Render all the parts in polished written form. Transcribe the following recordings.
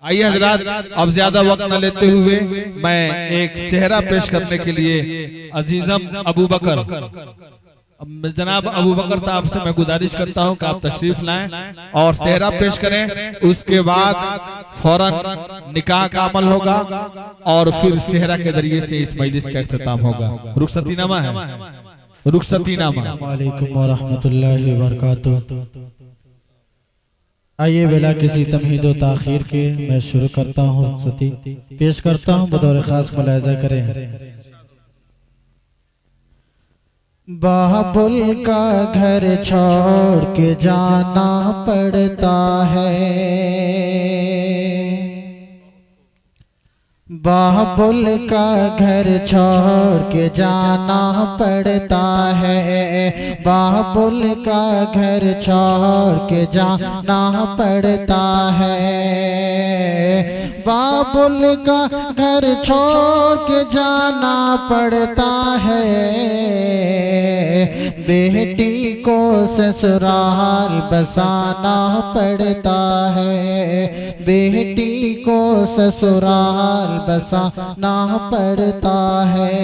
आइए हजरात, अब ज्यादा वक्त न लेते हुए मैं एक सेहरा पेश करने के लिए अजीजम अबू बकर, जनाब अबू बकर साहब से मैं गुजारिश करता हूं कि आप तशरीफ लाएं और सेहरा पेश करें। उसके बाद फौरन निकाह का अमल होगा और फिर सेहरा के जरिए से इस मजलिस का इख्तिताम होगा। रुखसतीनामा है, रुखसतीनामा। वालेकुम वरहमतुल्लाहि वबरकातुहू। आइए बिला किसी तमहीद व ताखीर के मैं शुरू करता हूँ, रुखसती पेश करता हूँ, बतौर खास मुलाहिजा करें। बाबुल का घर छोड़ के जाना पड़ता है, बाबुल का घर छोड़ के जाना पड़ता है, बाबुल का घर छोड़ के जाना पड़ता है, बाबुल का घर छोड़ के जाना पड़ता है, बेटी को ससुराल बसाना पड़ता है, बेटी को ससुराल बसाना पड़ता है,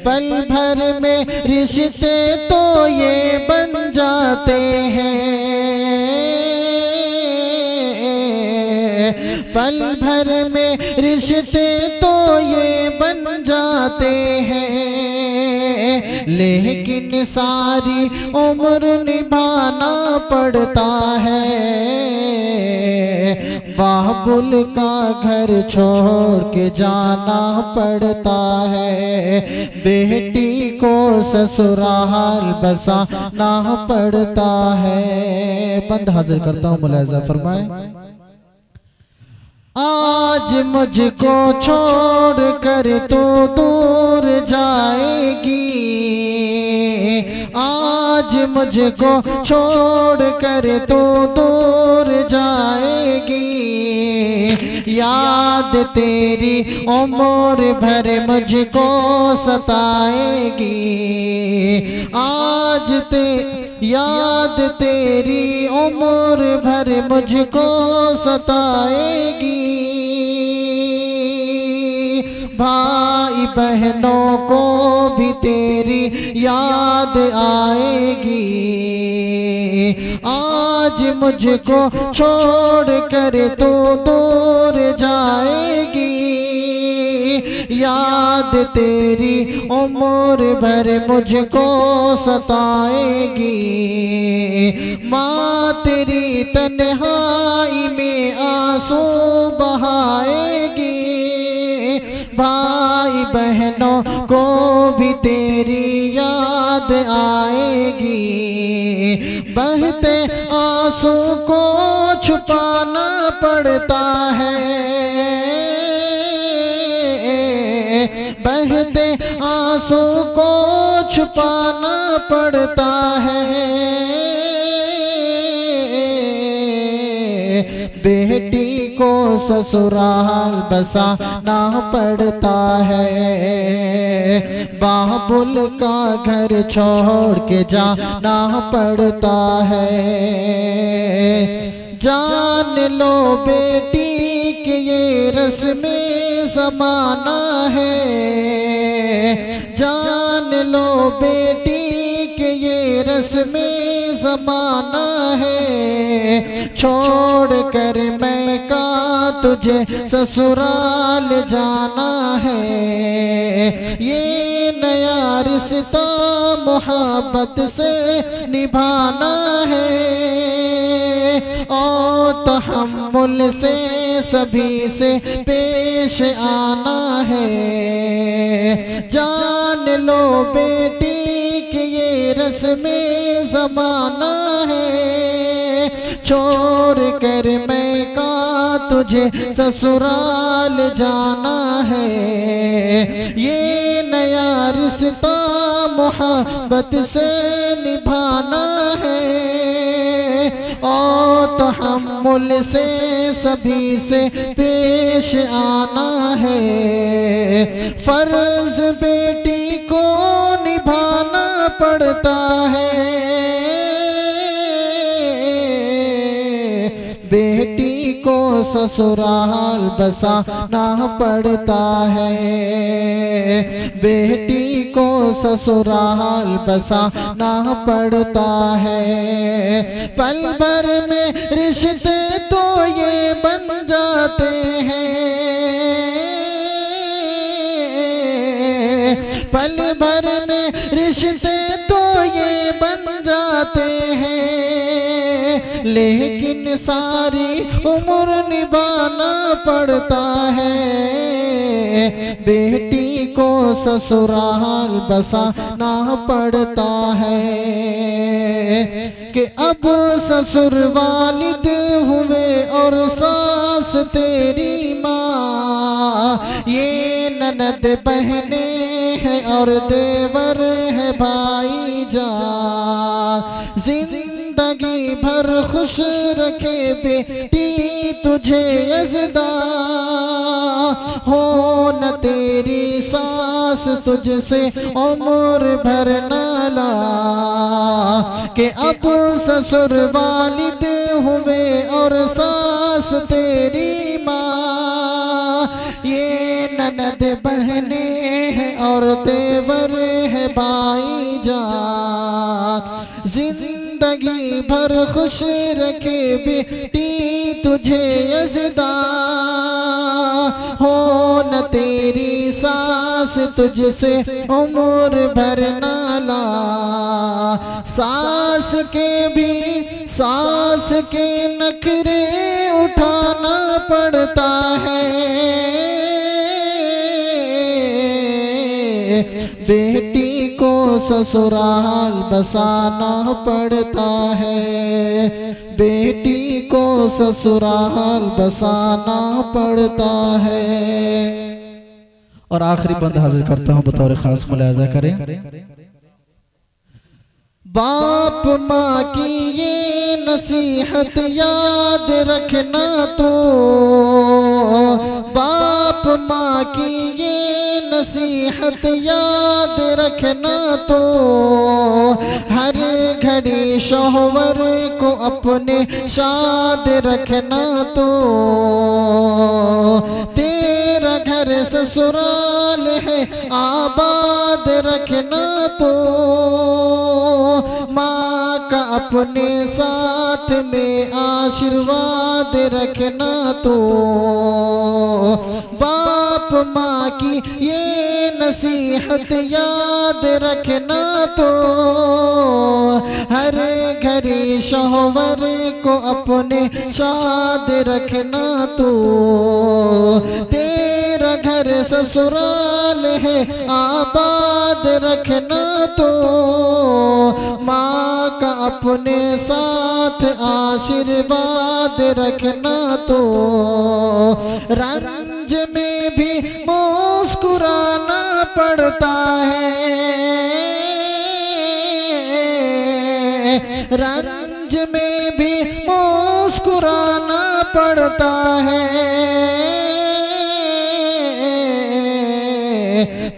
पल भर में रिश्ते तो ये बन जाते हैं, पल भर में रिश्ते तो ये बन जाते हैं, लेकिन सारी उम्र निभाना पड़ता है, बाबुल का घर छोड़ के जाना पड़ता है, बेटी को ससुराल बसाना पड़ता है। बंद हाजिर करता हूँ, मुलाहिजा फरमाए। आज मुझको छोड़ कर तो दूर जाएगी, आज मुझको छोड़ कर तो दूर जाएगी, याद तेरी उम्र भर मुझको सताएगी, आज याद तेरी उम्र भर मुझको सताएगी, भाई बहनों को भी तेरी याद आएगी, आज मुझको छोड़ कर तो दूर जाएगी, याद तेरी उम्र भर मुझको सताएगी, माँ तेरी तन्हाई में आंसू बहाएगी, भाई बहनों को भी तेरी याद आएगी, बहते आंसू को छुपाना पड़ता है, बहते आंसू को छुपाना पड़ता है, बेटी को ससुराल बसाना पड़ता है, बाबुल का घर छोड़ के जाना पड़ता है, जान लो बेटी कि ये रस्मे ज़माना है, जान लो बेटी कि ये रस्मे ज़माना है, छोड़ कर मैं का तुझे ससुराल जाना है, ये नया रिश्ता मोहब्बत से निभाना है, और तहम्मुल से सभी से पेश आना है, जान लो बेटी कि ये रस्मे ज़माना है, छोड़ कर मैं का तुझे ससुराल जाना है, ये नया रिश्ता मोहब्बत से निभाना है, और तहम्मुल से सभी से पेश आना है, फर्ज बेटी को निभाना पड़ता है, बेटी को ससुराल बसाना पड़ता है, बेटी को ससुराल बसाना पड़ता है। पल भर में रिश्ते तो ये बन जाते हैं, पल भर में रिश्ते तो ये बन जाते हैं, लेकिन सारी उम्र निभाना पड़ता है। बेटी को ससुराल बसाना पड़ता है कि अब ससुर वालिद हुए और सास तेरी माँ, ये ननद बहने हैं और देवर है भाई जान। जिंदगी भर खुश रखे बेटी तुझे यज़दा, हो न तेरी सास तुझसे उम्र भर नाला, कि अब ससुर वालिद हुए और सास तेरी माँ, ये ननद बहने हैं और देवर है भाई जान। जिंदगी भर खुश रखे बेटी तुझे यज़दा, हो न तेरी सास तुझसे उम्र भर नाला। सास के नखरे उठाना पड़ता है, बेटी को ससुराल बसाना पड़ता है, बेटी को ससुराल बसाना पड़ता है। और आखिरी बंद हाजिर करता हूँ, बतौर खास मुलाहिज़ा करें। बाप माँ की ये नसीहत याद रखना तो, बाप माँ की ये नसीहत याद रखना तो, हर घड़ी शौहर को अपने शाद रखना तो, तेरा घर ससुराल है आबाद रखना तो, माँ का अपने साथ में आशीर्वाद रखना तो, बाप माँ की ये नसीहत याद रखना तो, हर घड़ी शौहर को अपने शाद रखना तो, तेरा घर ससुराल है आबाद रखना तो, माँ का अपने साथ आशीर्वाद रखना तो, रंज में भी मुस्कुराना पड़ता है, रंज में भी मुस्कुराना पड़ता है,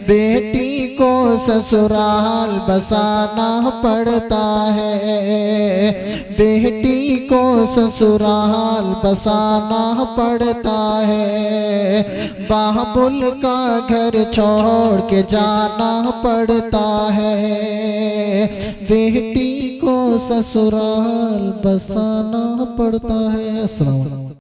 बेटी को ससुराल बसाना पड़ता है, बेटी को ससुराल बसाना पड़ता है, बाबुल का घर छोड़ के जाना पड़ता है, बेटी को ससुराल बसाना पड़ता है। अस्सलाम वालेकुम।